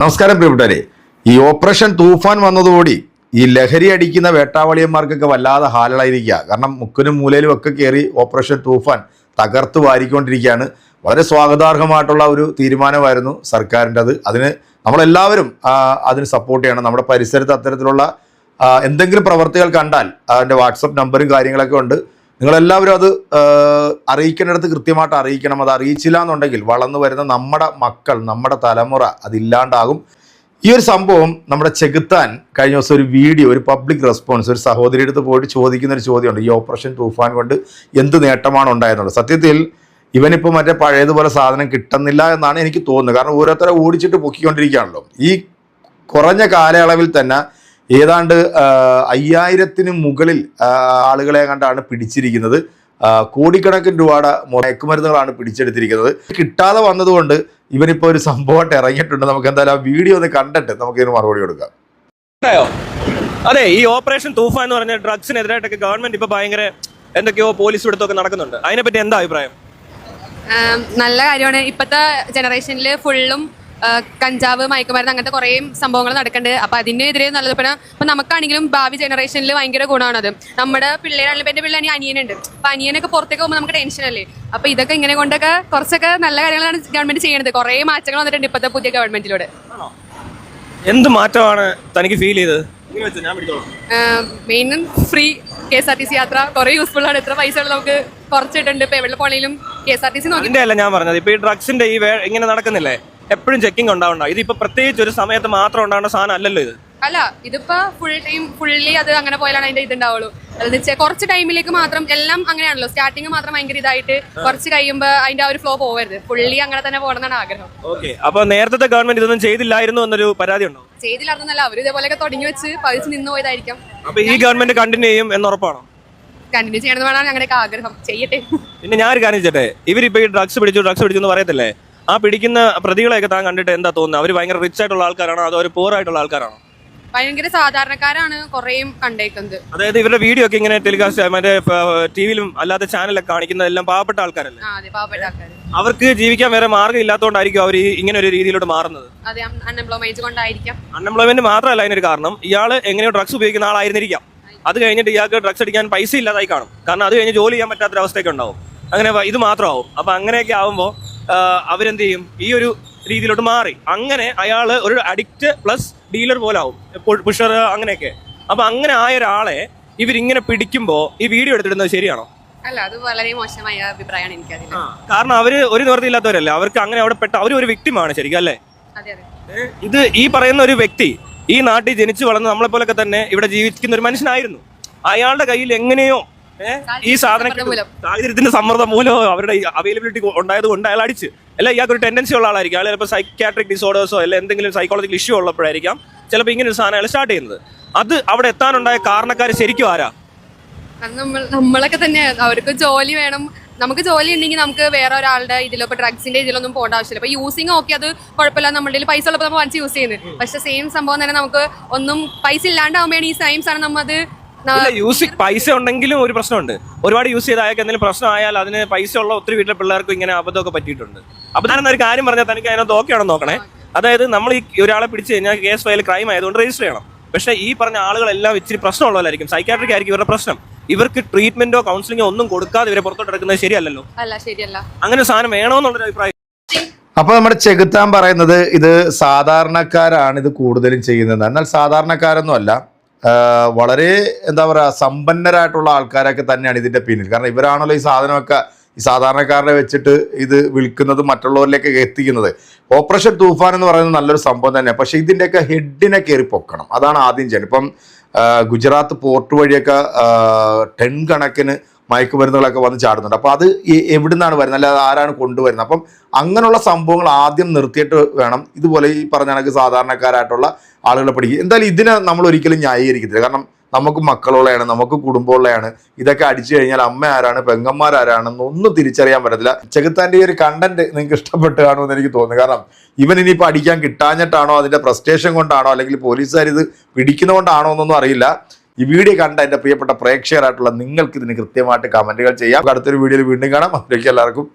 നമസ്കാരം പ്രിയപ്പെട്ടവരെ. ഈ ഓപ്പറേഷൻ തൂഫാൻ വന്നതോടി ഈ ലഹരി അടിക്കുന്ന വേട്ടാവളിയന്മാർക്കൊക്കെ വല്ലാതെ ഹാലളായിരിക്കുക. കാരണം മുക്കിനും മൂലയിലും ഒക്കെ കയറി ഓപ്പറേഷൻ തൂഫാൻ തകർത്ത് വാരിക്കൊണ്ടിരിക്കുകയാണ്. വളരെ സ്വാഗതാർഹമായിട്ടുള്ള ഒരു തീരുമാനമായിരുന്നു സർക്കാരിൻ്റെത്. അതിന് നമ്മളെല്ലാവരും അതിന് സപ്പോർട്ട് ചെയ്യണം. നമ്മുടെ പരിസരത്ത് അത്തരത്തിലുള്ള എന്തെങ്കിലും പ്രവർത്തികൾ കണ്ടാൽ അതിൻ്റെ വാട്സപ്പ് നമ്പറും കാര്യങ്ങളൊക്കെ ഉണ്ട്. നിങ്ങളെല്ലാവരും അത് അറിയിക്കേണ്ടിടത്ത് കൃത്യമായിട്ട് അറിയിക്കണം. അത് അറിയിച്ചില്ല എന്നുണ്ടെങ്കിൽ വളർന്നു വരുന്ന നമ്മുടെ മക്കൾ, നമ്മുടെ തലമുറ അതില്ലാണ്ടാകും. ഈ ഒരു സംഭവം നമ്മുടെ ചെകുത്താൻ കഴിഞ്ഞ ദിവസം ഒരു വീഡിയോ, ഒരു പബ്ലിക് റെസ്പോൺസ്, ഒരു സഹോദരി അടുത്ത് പോയിട്ട് ചോദിക്കുന്ന ഒരു ചോദ്യമുണ്ട്. ഈ ഓപ്പറേഷൻ തൂഫാൻ കൊണ്ട് എന്ത് നേട്ടമാണ് ഉണ്ടായെന്നുള്ളത്. സത്യത്തിൽ ഇവനിപ്പോൾ മറ്റേ പഴയതുപോലെ സാധനം കിട്ടുന്നില്ല എന്നാണ് എനിക്ക് തോന്നുന്നത്. കാരണം ഓരോരുത്തരെ ഓടിച്ചിട്ട് പൊക്കിക്കൊണ്ടിരിക്കുകയാണല്ലോ. ഈ കുറഞ്ഞ കാലയളവിൽ തന്നെ ഏതാണ്ട് 5000-ന് മുകളിൽ ആളുകളെ കണ്ടാണ് പിടിച്ചിരിക്കുന്നത്. കോടിക്കണക്കിന് രൂപയുടെ മയക്കുമരുന്നുകളാണ് പിടിച്ചെടുത്തിരിക്കുന്നത്. കിട്ടാതെ വന്നതുകൊണ്ട് ഇവനിപ്പോൾ ഒരു സംഭവമായിട്ട് ഇറങ്ങിയിട്ടുണ്ട്. നമുക്ക് എന്തായാലും ആ വീഡിയോ ഒന്ന് കണ്ടിട്ട് നമുക്കിതിന് മറുപടി കൊടുക്കാം. അതെ, ഈ ഓപ്പറേഷൻ തൂഫാൻ എന്ന് പറഞ്ഞ ഡ്രഗ്സിനെതിരായിട്ടൊക്കെ ഗവൺമെന്റ് ഇപ്പൊ ഭയങ്കര എന്തൊക്കെയോ പോലീസ് പിടുത്തമൊക്കെ നടക്കുന്നുണ്ട്. അതിനെപ്പറ്റി എന്താ അഭിപ്രായം? നല്ല കാര്യമാണ്. ഇപ്പോഴത്തെ ജനറേഷനിൽ ഫുള്ളും കഞ്ചാവ്, മയക്കുമരുന്ന് അങ്ങനത്തെ കുറേ സംഭവങ്ങൾ നടക്കുന്നുണ്ട്. അപ്പം അതിനെതിരെ നല്ലത് ഇപ്പം നമുക്കാണെങ്കിലും ഭാവി ജനറേഷനിൽ ഭയങ്കര ഗുണമാണത്. നമ്മുടെ പിള്ളേരാണെങ്കിലും എൻ്റെ പിള്ളേർ അനിയനുണ്ട്. അപ്പം അനിയനൊക്കെ പുറത്തേക്ക് പോകുമ്പോൾ നമുക്ക് ടെൻഷനല്ലേ. അപ്പം ഇതൊക്കെ ഇങ്ങനെ കൊണ്ടൊക്കെ കുറച്ചൊക്കെ നല്ല കാര്യങ്ങളാണ് ഗവൺമെന്റ് ചെയ്യുന്നത്. കുറേ മാറ്റങ്ങൾ വന്നിട്ടുണ്ട് ഇപ്പോഴത്തെ പുതിയ ഗവൺമെന്റിലൂടെ. എന്ത് മാറ്റമാണ് തനിക്ക് ഫീൽ ചെയ്തത്? മെയിൻ ഫ്രീ KSRTC യാത്ര കുറേ യൂസ്ഫുൾ ആണ്. എത്ര പൈസ നമുക്ക് കുറച്ചിട്ടുണ്ട്. ഇപ്പം എവിടെ പോണെങ്കിലും KSRTC നോക്കി അല്ല ഞാൻ പറഞ്ഞത്. ഇപ്പൊ ഈ ഡ്രഗ്സിന്റെ ഈ ഇങ്ങനെ നടക്കുന്നില്ലേ, എപ്പോഴും ചെക്കിംഗ് ഉണ്ടാവണ്ട. ഇതിപ്പോ പ്രത്യേകിച്ച് ഒരു സമയത്ത് മാത്രം ഉണ്ടാവുന്ന സാധനം അല്ലല്ലോ ഇത്. അല്ല, ഇതിപ്പോ ഫുൾ ടൈം ഫുള്ളി അത് അങ്ങനെ പോയാലാണ് അതിന്റെ ഇതുണ്ടാവുള്ളൂ. അതെന്ന് വെച്ചാൽ കുറച്ച് ടൈമിലേക്ക് മാത്രം എല്ലാം അങ്ങനെയാണല്ലോ. സ്റ്റാർട്ടിങ് മാത്രം ഭയങ്കര ഇതായിട്ട് കുറച്ച് കഴിയുമ്പോൾ അതിന്റെ ആ ഒരു ഫ്ലോ പോകരുത്. ഫുള്ളി അങ്ങനെ തന്നെ പോകണമെന്നാണ് ആഗ്രഹം. ഓക്കെ, അപ്പൊ നേരത്തെ ഗവൺമെന്റ് ഇതൊന്നും ചെയ്തില്ലായിരുന്നു എന്നൊരു പരാതി ഉണ്ടോ? ചെയ്തില്ലായിരുന്നല്ല, അവർ ഇതേപോലെയൊക്കെ തുടങ്ങി വെച്ച് പതിച്ച് നിന്ന് പോയതായിരിക്കും. അപ്പൊ ഈ ഗവൺമെന്റ് കണ്ടിന്യൂ ചെയ്യും എന്ന് ഉറപ്പാണോ? കണ്ടിന്യൂ ചെയ്യണമെന്നാണ് ഞങ്ങളുടെയൊക്കെ ആഗ്രഹം. ചെയ്യട്ടെ. പിന്നെ ഞാനൊരു കാര്യം ചെയ്യട്ടെ, ഇവരിപ്പോ ഈ ഡ്രഗ്സ് പിടിച്ചു എന്ന് പറയത്തില്ലേ, ആ പിടിക്കുന്ന പ്രതികളെയൊക്കെ താൻ കണ്ടിട്ട് എന്താ തോന്നുന്നത്? അവർ ഭയങ്കര റിച്ച് ആയിട്ടുള്ള ആൾക്കാരാണോ അതോ ഒരു പോർ ആയിട്ടുള്ള ആൾക്കാരാണോ? ഭയങ്കര സാധാരണക്കാരാണ് കുറേയും കണ്ടേക്കുന്നത്. അതായത് ഇവരുടെ വീഡിയോ ഒക്കെ ഇങ്ങനെ ടെലികാസ്റ്റ് മറ്റേ ടിവിയിലും അല്ലാത്ത ചാനലൊക്കെ കാണിക്കുന്നതെല്ലാം പാവപ്പെട്ട ആൾക്കാരല്ലേ? പാവപ്പെട്ട ആൾക്കാർ. അവർക്ക് ജീവിക്കാൻ വേറെ മാർഗ്ഗം ഇല്ലാത്തതുകൊണ്ടായിരിക്കും അവർ ഇങ്ങനെ ഒരു രീതിയിലോട്ട് മാറുന്നത്. അതെ, അൺഎംപ്ലോയ്മെന്റ് കൊണ്ടായിരിക്കാം. അൺഎംപ്ലോയ്മെന്റ് മാത്രമല്ല അതിനൊരു കാരണം. ഇയാൾ എങ്ങനെയോ ഡ്രഗ്സ് ഉപയോഗിക്കുന്ന ആളായിരുന്നിരിക്കാം. അത് കഴിഞ്ഞിട്ട് ഇയാൾക്ക് ഡ്രഗ്സ് അടിക്കാൻ പൈസ ഇല്ലാതായി കാണും. കാരണം അത് കഴിഞ്ഞ് ജോലി ചെയ്യാൻ പറ്റാത്തൊരവസ്ഥയൊക്കെ ഉണ്ടാവും. അങ്ങനെ ഇത് മാത്രമാവും. അപ്പൊ അങ്ങനെയൊക്കെ ആവുമ്പോൾ അവരെന്ത് ചെയ്യും? ഈ ഒരു രീതിയിലോട്ട് മാറി. അങ്ങനെ അയാൾ ഒരു അഡിക്റ്റ് പ്ലസ് ഡീലർ പോലെ ആവും, പുഷർ അങ്ങനെയൊക്കെ. അപ്പൊ അങ്ങനെ ആയ ഒരാളെ ഇവരിങ്ങനെ പിടിക്കുമ്പോ ഈ വീഡിയോ എടുത്തിടുന്നത് ശരിയാണോ? അല്ല, അത് വളരെ മോശമായ അഭിപ്രായമാണ് എനിക്കതിൽ. കാരണം അവര് ഒരു നിവൃത്തിയില്ലാത്തവരല്ലേ, അവർക്ക് അങ്ങനെ അവിടെ പെട്ട അവര് ഒരു വ്യക്തിമാണ് ശരിക്കും അല്ലേ? ഇത് ഈ പറയുന്ന ഒരു വ്യക്തി ഈ നാട്ടിൽ ജനിച്ചു വളർന്ന് നമ്മളെ പോലൊക്കെ തന്നെ ഇവിടെ ജീവിക്കുന്ന ഒരു മനുഷ്യനായിരുന്നു. അയാളുടെ കയ്യിൽ എങ്ങനെയോ ഈ സാഹചര്യത്തിന്റെ സമ്മർദ്ദം മൂലമോ അവരുടെ അവൈലബിലിറ്റി ഉണ്ടായത് കൊണ്ട് അയാൾ അടിച്ച്, അല്ല ഇയാൾക്ക് ഒരു ടെൻഡൻസി ഉള്ള ആളായിരിക്കും. അയാൾ ചിലപ്പോൾ സൈക്യാട്രിക് ഡിസോർഡേഴ്സോ അല്ല എന്തെങ്കിലും സൈക്കോളജിക്കൽ ഇഷ്യൂ ഉള്ളപ്പോഴായിരിക്കാം ചിലപ്പോൾ ഇങ്ങനെ ഒരു സാധനം അയാൾ സ്റ്റാർട്ട് ചെയ്യുന്നത്. അത് അവിടെ എത്താനുണ്ടായ കാരണക്കാർ ശരിക്കും ആരാ? നമ്മളൊക്കെ തന്നെ. അവർക്ക് ജോലി വേണം. നമുക്ക് ജോലി ഉണ്ടെങ്കിൽ നമുക്ക് വേറെ ഒരാളുടെ ഇതിലോ ഇപ്പൊ ഡ്രഗ്സിന്റെ ഇതിലൊന്നും പോകേണ്ട ആവശ്യമില്ല. ഇപ്പൊ യൂസിങ് ഓക്കെ, അത് കുഴപ്പമില്ല, നമ്മുടെ പൈസ ഉള്ളപ്പോൾ നമ്മൾ വാങ്ങിച്ച് യൂസ് ചെയ്യുന്നത്. പക്ഷെ സെയിം സംഭവം തന്നെ നമുക്ക് ഒന്നും പൈസ ഇല്ലാണ്ടാവുമ്പോഴാണ് ഈ സെയിം സാധനം നമ്മൾ പൈസ ഉണ്ടെങ്കിലും ഒരു പ്രശ്നമുണ്ട്. ഒരുപാട് യൂസ് ചെയ്ത് അയാൾക്ക് എന്തെങ്കിലും പ്രശ്നമായാൽ അതിന് പൈസ ഉള്ള ഒത്തിരി വീട്ടിലെ പിള്ളേർക്ക് ഇങ്ങനെ അബദ്ധമൊക്കെ പറ്റിയിട്ടുണ്ട്. അപ്പൊ ഞാനെന്നൊരു കാര്യം പറഞ്ഞാൽ തനിക്ക് അതിനകത്ത് ഓക്കെ ആണോ നോക്കണേ. അതായത് നമ്മൾ ഈ ഒരാളെ പിടിച്ച് കഴിഞ്ഞാൽ കേസ് ഫയൽ ക്രൈം ആയതുകൊണ്ട് രജിസ്റ്റർ ചെയ്യണം. പക്ഷേ ഈ പറഞ്ഞ ആളുകളെല്ലാം ഇച്ചിരി പ്രശ്നമുള്ളവരായിരിക്കും. സൈക്കാട്രിക് ആയിരിക്കും ഇവരുടെ പ്രശ്നം. ഇവർക്ക് ട്രീറ്റ്മെന്റോ കൗൺസിലിംഗോ ഒന്നും കൊടുക്കാതെ ഇവരെ പുറത്തോട്ട് എടുക്കുന്നത് ശരിയല്ലല്ലോ. അങ്ങനെ സാധനം വേണോന്നുള്ളൊരു അഭിപ്രായം. അപ്പൊ നമ്മുടെ ചെകുത്താൻ പറയുന്നത് ഇത് സാധാരണക്കാരാണ് ഇത് കൂടുതലും ചെയ്യുന്നത്. എന്നാൽ സാധാരണക്കാരൊന്നും അല്ല, വളരെ എന്താ പറയുക സമ്പന്നരായിട്ടുള്ള ആൾക്കാരൊക്കെ തന്നെയാണ് ഇതിന്റെ പിന്നിൽ. കാരണം ഇവരാണല്ലോ ഈ സാധനമൊക്കെ ഈ സാധാരണക്കാരനെ വെച്ചിട്ട് ഇത് വിൽക്കുന്നത്, മറ്റുള്ളവരിലേക്ക് എത്തിക്കുന്നത്. ഓപ്പറേഷൻ തൂഫാൻ എന്ന് പറയുന്നത് നല്ലൊരു സംഭവം തന്നെയാണ്. പക്ഷെ ഇതിൻ്റെയൊക്കെ ഹെഡിനെ കയറി പൊക്കണം, അതാണ് ആദ്യം ചെയ്യണം. ഇപ്പം ഗുജറാത്ത് പോർട്ട് വഴിയൊക്കെ ടൺ കണക്കിന് മയക്കുമരുന്നുകളൊക്കെ വന്ന് ചാടുന്നുണ്ട്. അപ്പോൾ അത് എവിടുന്നാണ് വരുന്നത്, അല്ലാതെ ആരാണ് കൊണ്ടുവരുന്നത്? അപ്പം അങ്ങനെയുള്ള സംഭവങ്ങൾ ആദ്യം നിർത്തിയിട്ട് വേണം ഇതുപോലെ ഈ പറഞ്ഞ കണക്ക് സാധാരണക്കാരായിട്ടുള്ള ആളുകളെ പഠിക്കുക. എന്തായാലും ഇതിനെ നമ്മൾ ഒരിക്കലും ന്യായീകരിക്കത്തില്ല. കാരണം നമുക്ക് മക്കളുള്ളതാണ്, നമുക്ക് കുടുംബമുള്ളതാണ്. ഇതൊക്കെ അടിച്ചു കഴിഞ്ഞാൽ അമ്മ ആരാണ്, പെങ്ങന്മാരാരാണെന്ന് ഒന്നും തിരിച്ചറിയാൻ പറ്റത്തില്ല. ചെകുത്താൻ്റെ ഈ ഒരു കണ്ടന്റ് നിങ്ങൾക്ക് ഇഷ്ടപ്പെട്ട് കാണുമെന്ന് എനിക്ക് തോന്നുന്നു. കാരണം ഇവൻ ഇനിയിപ്പോൾ അടിക്കാൻ കിട്ടാഞ്ഞിട്ടാണോ, അതിൻ്റെ ഫ്രസ്ട്രേഷൻ കൊണ്ടാണോ, അല്ലെങ്കിൽ പോലീസുകാർ ഇത് പിടിക്കുന്നതുകൊണ്ടാണോ എന്നൊന്നും അറിയില്ല. ഈ വീഡിയോ കണ്ട എൻ്റെ പ്രിയപ്പെട്ട പ്രേക്ഷകരായിട്ടുള്ള നിങ്ങൾക്ക് ഇതിന് കൃത്യമായിട്ട് കമൻറ്റുകൾ ചെയ്യാം. അടുത്തൊരു വീഡിയോയിൽ വീണ്ടും കാണാം. അതിലേക്ക് എല്ലാവർക്കും